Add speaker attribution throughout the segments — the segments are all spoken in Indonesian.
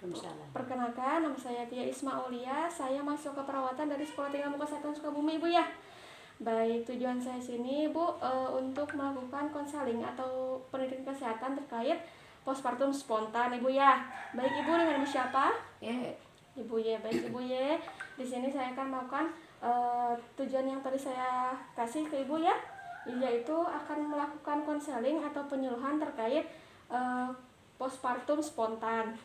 Speaker 1: Waalaikumsalam.
Speaker 2: Perkenalkan, nama saya Tia Isma Aulia. Saya mahasiswa keperawatan dari Sekolah Tinggi Ilmu Kesehatan Sukabumi, Ibu ya. Baik, tujuan saya sini, Bu, untuk melakukan konseling atau pendidikan kesehatan terkait postpartum spontan, Ibu ya. Baik, Ibu, dengan Ibu siapa? Ibu ya, baik Ibu ya. Di sini saya akan melakukan tujuan yang tadi saya kasih ke Ibu ya, yaitu akan melakukan konseling atau penyuluhan terkait postpartum spontan.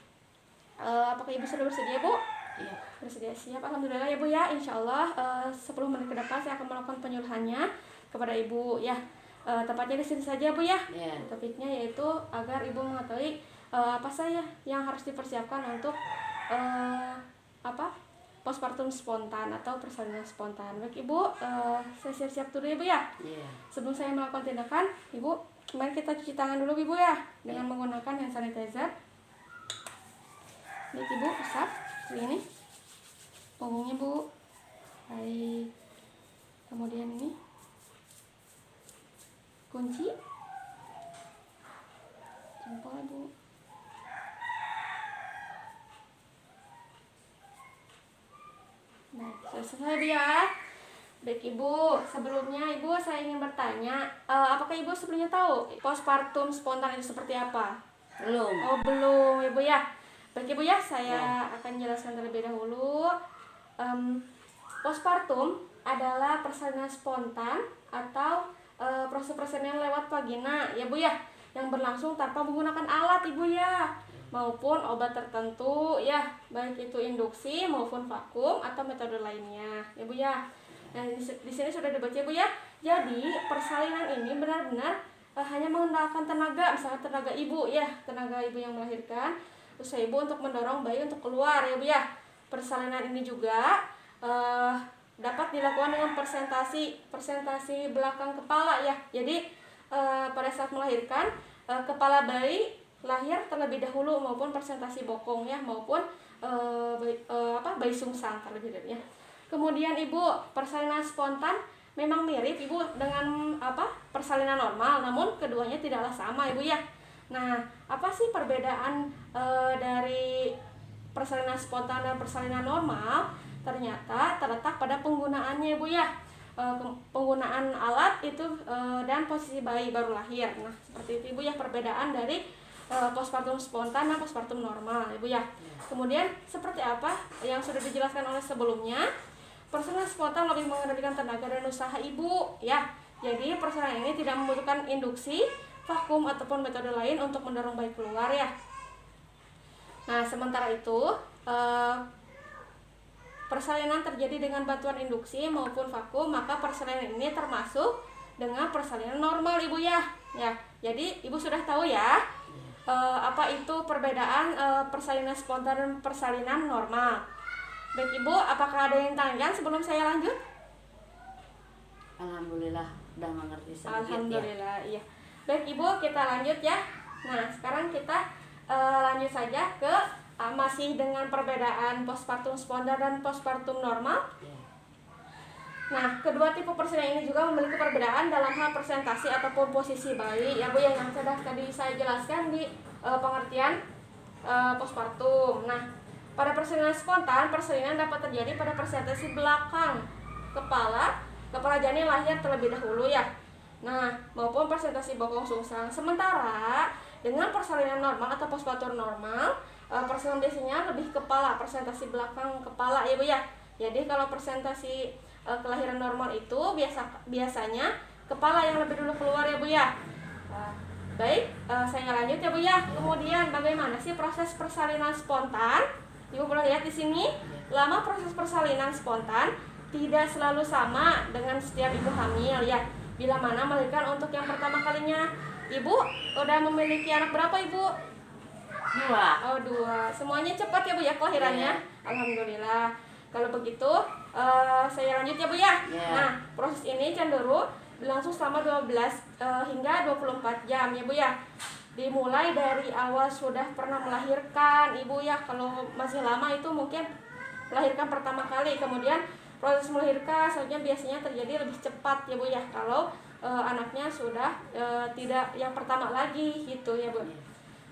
Speaker 2: Apakah Ibu sudah bersedia, Bu?
Speaker 1: Iya.
Speaker 2: Bersedia, siap. Alhamdulillah ya Bu ya. Insya Allah 10 menit ke depan saya akan melakukan penyuluhannya kepada Ibu ya. Tepatnya di sini saja Bu ya.
Speaker 1: Yeah.
Speaker 2: Topiknya yaitu agar Ibu mengetahui apa saja yang harus dipersiapkan untuk postpartum spontan atau persalinan spontan. Baik Ibu, saya siap-siap dulu ya Bu ya.
Speaker 1: Yeah.
Speaker 2: Sebelum saya melakukan tindakan, Ibu, mari kita cuci tangan dulu Ibu ya dengan menggunakan hand sanitizer. Baik Ibu, usap ini punggungnya Bu. Baik. Kemudian ini kunci jempol Bu. Baik, sudah selesai Bu ya. Baik Ibu, sebelumnya Ibu saya ingin bertanya, apakah Ibu sebelumnya tahu postpartum spontan itu seperti apa?
Speaker 1: Belum.
Speaker 2: Oh belum Ibu ya. Baik Ibu ya, saya akan jelaskan terlebih dahulu. Postpartum adalah persalinan spontan atau proses persalinan lewat vagina ya Bu ya, yang berlangsung tanpa menggunakan alat Ibu ya, maupun obat tertentu ya, baik itu induksi maupun vakum atau metode lainnya ya Bu ya. Nah di sini sudah dibaca Bu ya. Jadi persalinan ini benar-benar hanya mengandalkan tenaga, misalnya tenaga ibu ya, tenaga ibu yang melahirkan, usaha ibu untuk mendorong bayi untuk keluar ya Bu ya. Persalinan ini juga dapat dilakukan dengan persentasi belakang kepala ya. Jadi pada saat melahirkan kepala bayi lahir terlebih dahulu, maupun persentasi bokong ya, maupun bayi sungsang terlebih dahulu ya. Kemudian Ibu, persalinan spontan memang mirip Ibu dengan persalinan normal, namun keduanya tidaklah sama Ibu ya. Nah, apa sih perbedaan dari persalinan spontan dan persalinan normal? Ternyata terletak pada penggunaannya Bu ya. Penggunaan alat itu dan posisi bayi baru lahir. Nah, seperti itu Ibu ya perbedaan dari postpartum spontan dan postpartum normal Ibu ya. Kemudian seperti apa yang sudah dijelaskan oleh sebelumnya, persalinan spontan lebih mengendalikan tenaga dan usaha ibu ya. Jadi persalinan ini tidak membutuhkan induksi, vakum ataupun metode lain untuk mendorong bayi keluar ya. Nah, sementara itu persalinan terjadi dengan bantuan induksi maupun vakum, maka persalinan ini termasuk dengan persalinan normal Ibu ya. Ya, jadi Ibu sudah tahu ya apa itu perbedaan persalinan spontan dan persalinan normal. Baik Ibu, apakah ada yang tanyakan sebelum saya lanjut?
Speaker 1: Alhamdulillah udah mengerti sedikit.
Speaker 2: Alhamdulillah, ya. Iya. Baik Ibu, kita lanjut ya. Nah, sekarang kita lanjut saja ke masih dengan perbedaan postpartum spontan dan postpartum normal. Nah, kedua tipe persalinan ini juga memiliki perbedaan dalam hal presentasi ataupun posisi bayi ya Bu yang sudah tadi saya jelaskan di pengertian postpartum. Nah, pada persalinan spontan, persalinan dapat terjadi pada presentasi belakang kepala janin lahir terlebih dahulu ya. Nah, maupun presentasi bokong sungsang. Sementara dengan persalinan normal atau postpartum normal, persalinan biasanya lebih kepala, presentasi belakang kepala ya Bu ya. Jadi kalau presentasi kelahiran normal itu biasanya kepala yang lebih dulu keluar ya Bu ya. Baik, saya lanjut ya Bu ya. Kemudian bagaimana sih proses persalinan spontan? Ibu boleh lihat di sini, lama proses persalinan spontan tidak selalu sama dengan setiap ibu hamil ya. Bila mana melahirkan untuk yang pertama kalinya. Ibu udah memiliki anak berapa Ibu?
Speaker 1: 2.
Speaker 2: Oh 2. Semuanya cepat ya Bu ya kelahirannya. Alhamdulillah. Kalau begitu saya lanjut ya Bu ya. Nah, proses ini cenderung berlangsung selama 12 hingga 24 jam ya Bu ya. Dimulai dari awal sudah pernah melahirkan Ibu ya. Kalau masih lama itu mungkin melahirkan pertama kali, kemudian proses melahirkan selanjutnya biasanya terjadi lebih cepat ya Bu ya, kalau anaknya sudah tidak yang pertama lagi gitu ya Bu.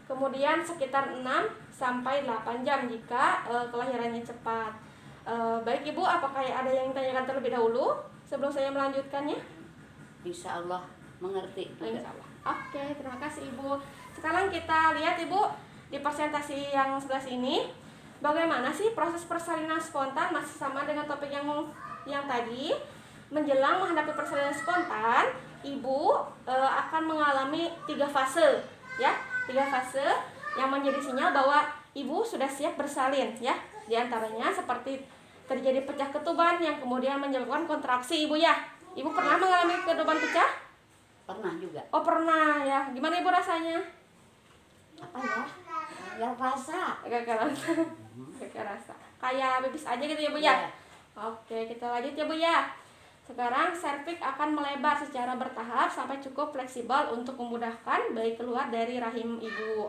Speaker 2: Kemudian sekitar 6 sampai 8 jam jika kelahirannya cepat. Baik Ibu, apakah ada yang ditanyakan terlebih dahulu sebelum saya melanjutkannya?
Speaker 1: Insya Allah mengerti juga.
Speaker 2: Insya Allah. Oke, terima kasih Ibu. Sekarang kita lihat Ibu di presentasi yang sebelah sini. Bagaimana sih proses persalinan spontan, masih sama dengan topik yang tadi. Menjelang menghadapi persalinan spontan, Ibu akan mengalami 3 fase, ya. 3 fase yang menjadi sinyal bahwa Ibu sudah siap bersalin, ya. Di antaranya seperti terjadi pecah ketuban yang kemudian menyebabkan kontraksi Ibu, ya. Ibu pernah mengalami ketuban pecah?
Speaker 1: Pernah juga.
Speaker 2: Oh, pernah, ya. Gimana Ibu rasanya?
Speaker 1: Apa ya? Ya rasa.
Speaker 2: Agak rasa. Agak rasa. Kayak pipis aja gitu ya, Bu, ya.
Speaker 1: Iya.
Speaker 2: Oke, kita lanjut ya, Bu, ya. Sekarang serviks akan melebar secara bertahap sampai cukup fleksibel untuk memudahkan bayi keluar dari rahim ibu.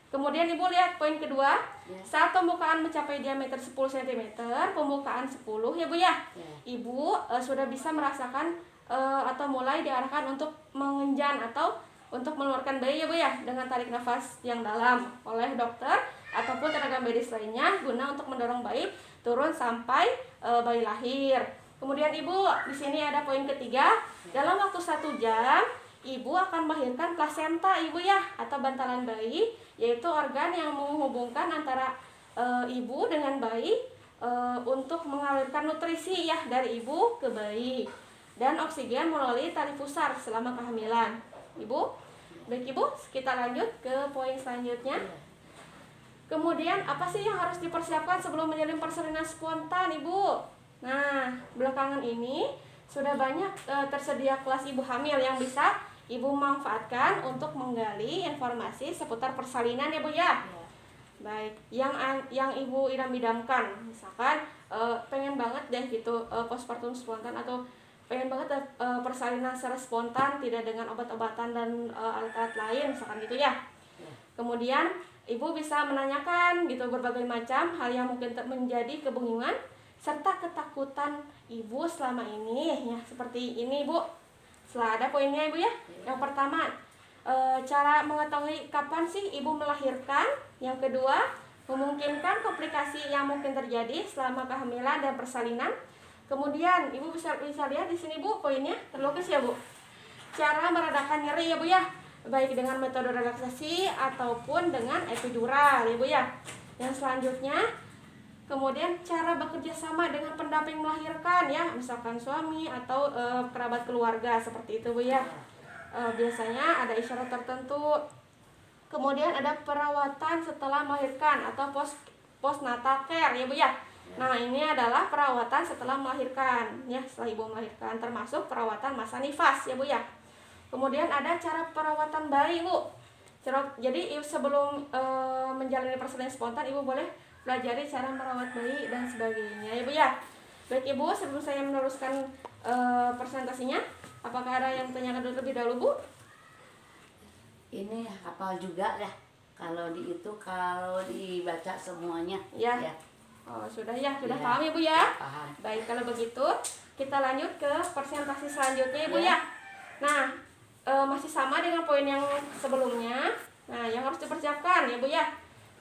Speaker 2: Kemudian Ibu lihat poin kedua,
Speaker 1: Ya.
Speaker 2: saat pembukaan mencapai diameter 10 cm, pembukaan 10 ya Bu ya.
Speaker 1: Ya.
Speaker 2: Ibu sudah bisa merasakan atau mulai diarahkan untuk mengenjan atau untuk mengeluarkan bayi ya Bu ya, dengan tarik nafas yang dalam oleh dokter ataupun tenaga medis lainnya guna untuk mendorong bayi turun sampai bayi lahir. Kemudian Ibu, di sini ada poin ketiga. Dalam waktu 1 jam, Ibu akan melahirkan plasenta Ibu ya, atau bantalan bayi, yaitu organ yang menghubungkan antara ibu dengan bayi untuk mengalirkan nutrisi ya dari ibu ke bayi dan oksigen melalui tali pusar selama kehamilan. Ibu, baik Ibu, kita lanjut ke poin selanjutnya. Kemudian apa sih yang harus dipersiapkan sebelum menjalin persalinan spontan Ibu? Nah, belakangan ini sudah banyak tersedia kelas ibu hamil yang bisa Ibu manfaatkan untuk menggali informasi seputar persalinan ya Bu ya.
Speaker 1: Ya.
Speaker 2: Baik, yang Ibu idam-idamkan, misalkan pengen banget deh gitu postpartum spontan atau pengen banget persalinan secara spontan tidak dengan obat-obatan dan alat-alat lain misalkan gitu ya. Kemudian Ibu bisa menanyakan gitu berbagai macam hal yang mungkin menjadi kebingungan serta ketakutan Ibu selama ini ya, seperti ini Bu. Setelah ada poinnya Ibu ya. Yang pertama, cara mengetahui kapan sih Ibu melahirkan. Yang kedua, memungkinkan komplikasi yang mungkin terjadi selama kehamilan dan persalinan. Kemudian Ibu bisa lihat di sini Bu poinnya terlukis ya Bu. Cara meredakan nyeri ya Bu ya, baik dengan metode relaksasi ataupun dengan epidural ya Bu ya. Yang selanjutnya, kemudian cara bekerja sama dengan pendamping melahirkan ya, misalkan suami atau kerabat keluarga seperti itu Bu ya. Biasanya ada isyarat tertentu. Kemudian ada perawatan setelah melahirkan atau postnatal care ya Bu ya. Nah, ini adalah perawatan setelah melahirkan ya, setelah Ibu melahirkan, termasuk perawatan masa nifas ya Bu ya. Kemudian ada cara perawatan bayi Bu. Jadi sebelum menjalani persalinan spontan Ibu boleh pelajari cara merawat bayi dan sebagainya ya Bu ya. Baik Ibu, sebelum saya meneruskan presentasinya, apakah ada yang tanyakan terlebih dahulu Bu?
Speaker 1: Ini hafal juga ya. Kalau dibaca semuanya.
Speaker 2: Ya. Oh, sudah ya, sudah
Speaker 1: Ya.
Speaker 2: paham ya Bu ya.
Speaker 1: Paham.
Speaker 2: Baik, kalau begitu kita lanjut ke presentasi selanjutnya Ibu
Speaker 1: Ya.
Speaker 2: ya. Nah, masih sama dengan poin yang sebelumnya. Nah, yang harus dipersiapkan ya Bu ya.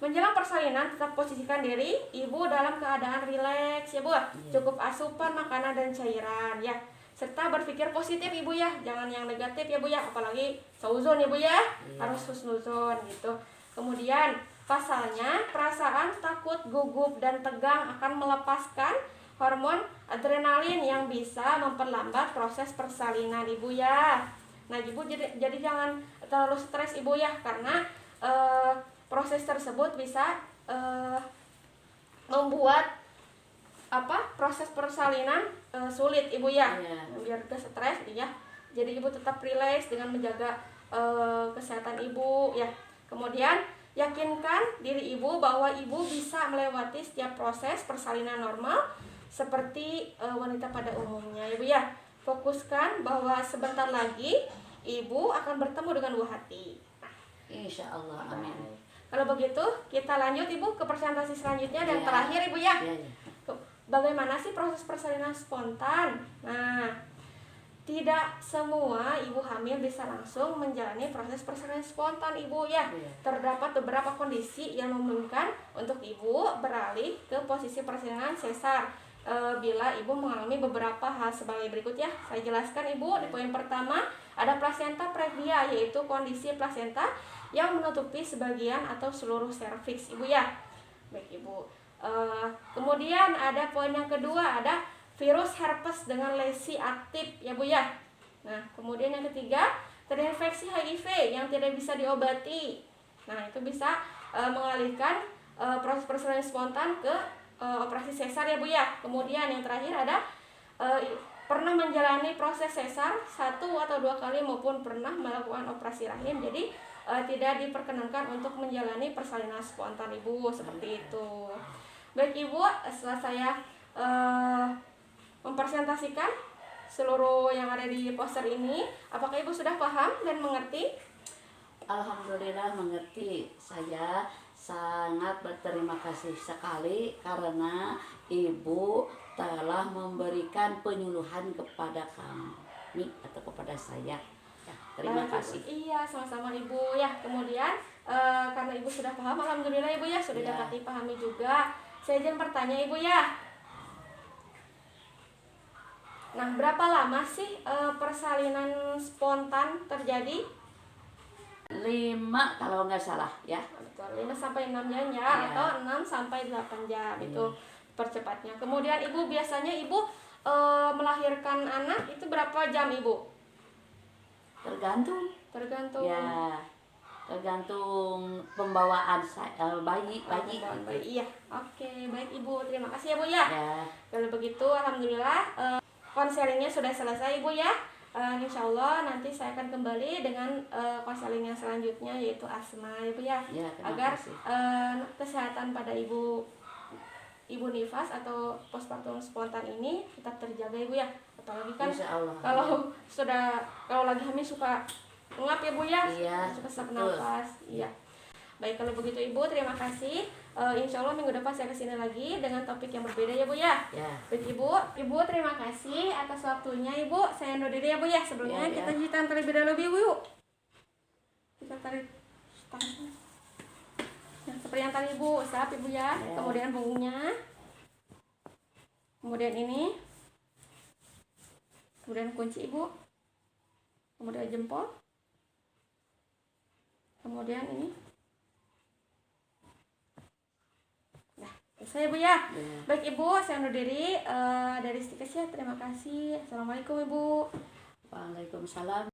Speaker 2: Menjelang persalinan, tetap posisikan diri Ibu dalam keadaan rileks ya Bu. Cukup asupan makanan dan cairan ya. Serta berpikir positif Ibu ya, jangan yang negatif ya Bu ya, apalagi sauzon ya Bu ya. Harus husnuzon gitu. Kemudian pasalnya, perasaan takut, gugup dan tegang akan melepaskan hormon adrenalin yang bisa memperlambat proses persalinan Ibu ya. Nah, Ibu jadi jangan terlalu stres Ibu ya, karena proses tersebut bisa membuat proses persalinan sulit Ibu ya. Biar gak stres ya. Jadi Ibu tetap rileks dengan menjaga kesehatan Ibu ya. Kemudian yakinkan diri Ibu bahwa Ibu bisa melewati setiap proses persalinan normal seperti wanita pada umumnya Ibu ya. Fokuskan bahwa sebentar lagi Ibu akan bertemu dengan buah hati.
Speaker 1: Insya Allah, amin.
Speaker 2: Kalau begitu, kita lanjut Ibu ke presentasi selanjutnya dan
Speaker 1: Ya.
Speaker 2: terakhir Ibu ya.
Speaker 1: Ya.
Speaker 2: Bagaimana sih proses persalinan spontan? Nah, tidak semua ibu hamil bisa langsung menjalani proses persalinan spontan ibu ya.
Speaker 1: Iya.
Speaker 2: Terdapat beberapa kondisi yang memungkinkan untuk ibu beralih ke posisi persalinan sesar bila ibu mengalami beberapa hal sebagai berikut ya. Saya jelaskan ibu. Di poin pertama ada plasenta previa, yaitu kondisi plasenta yang menutupi sebagian atau seluruh serviks ibu ya. Baik ibu. Kemudian ada poin yang kedua, ada virus herpes dengan lesi aktif ya bu ya. Nah kemudian yang ketiga, terinfeksi HIV yang tidak bisa diobati. Nah itu bisa mengalihkan proses persalinan spontan ke operasi sesar ya bu ya. Kemudian yang terakhir ada pernah menjalani proses sesar 1 atau 2 kali maupun pernah melakukan operasi rahim, jadi tidak diperkenankan untuk menjalani persalinan spontan ibu, seperti itu. Baik ibu, setelah saya mempresentasikan seluruh yang ada di poster ini, apakah ibu sudah paham dan mengerti?
Speaker 1: Alhamdulillah mengerti. Saya sangat berterima kasih sekali karena ibu telah memberikan penyuluhan kepada kami atau kepada saya. Ya, terima kasih.
Speaker 2: Iya, sama-sama ibu ya. Kemudian karena ibu sudah paham, alhamdulillah ibu ya, sudah
Speaker 1: Ya.
Speaker 2: dapat dipahami juga. Saya izin bertanya ibu ya. Nah, berapa lama sih persalinan spontan terjadi?
Speaker 1: 5 kalau nggak salah ya.
Speaker 2: Betul, 5 sampai 6 jam ya,
Speaker 1: Ya.
Speaker 2: atau 6 sampai 8 jam itu percepatnya. Kemudian ibu biasanya ibu melahirkan anak itu berapa jam ibu?
Speaker 1: Tergantung.
Speaker 2: Tergantung.
Speaker 1: Ya, tergantung pembawaan bayi.
Speaker 2: Iya, oke, baik ibu, terima kasih ya bu ya.
Speaker 1: Ya,
Speaker 2: Kalau begitu, alhamdulillah konselingnya sudah selesai ibu ya. Insya Allah nanti saya akan kembali dengan konseling yang selanjutnya, yaitu asma ibu ya,
Speaker 1: ya, terima
Speaker 2: agar
Speaker 1: kasih.
Speaker 2: kesehatan pada ibu nifas atau postpartum spontan ini tetap terjaga ibu ya. Apalagi kan
Speaker 1: Insya Allah.
Speaker 2: kalau lagi hamil suka ngap ya bu ya,
Speaker 1: Iya,
Speaker 2: suka sesak
Speaker 1: betul.
Speaker 2: nafas. Iya. Baik, kalau begitu ibu, terima kasih. Insya Allah minggu depan saya kesini lagi dengan topik yang berbeda ya bu ya.
Speaker 1: Ya,
Speaker 2: Baik ibu terima kasih atas waktunya ibu. Saya undur diri ya bu ya. Sebelumnya
Speaker 1: Ya, ya.
Speaker 2: kita cuci tangan terlebih dahulu ibu yuk. Kita tarik tangan. Nah, seperti yang tadi ibu usap ibu ya.
Speaker 1: Ya.
Speaker 2: Kemudian punggungnya. Kemudian ini. Kemudian kunci ibu. Kemudian jempol. Kemudian ini. Nah, selesai ibu ya.
Speaker 1: ya.
Speaker 2: Baik ibu, saya undur diri dari Stikes ya. Terima kasih. Assalamualaikum ibu.
Speaker 1: Waalaikumsalam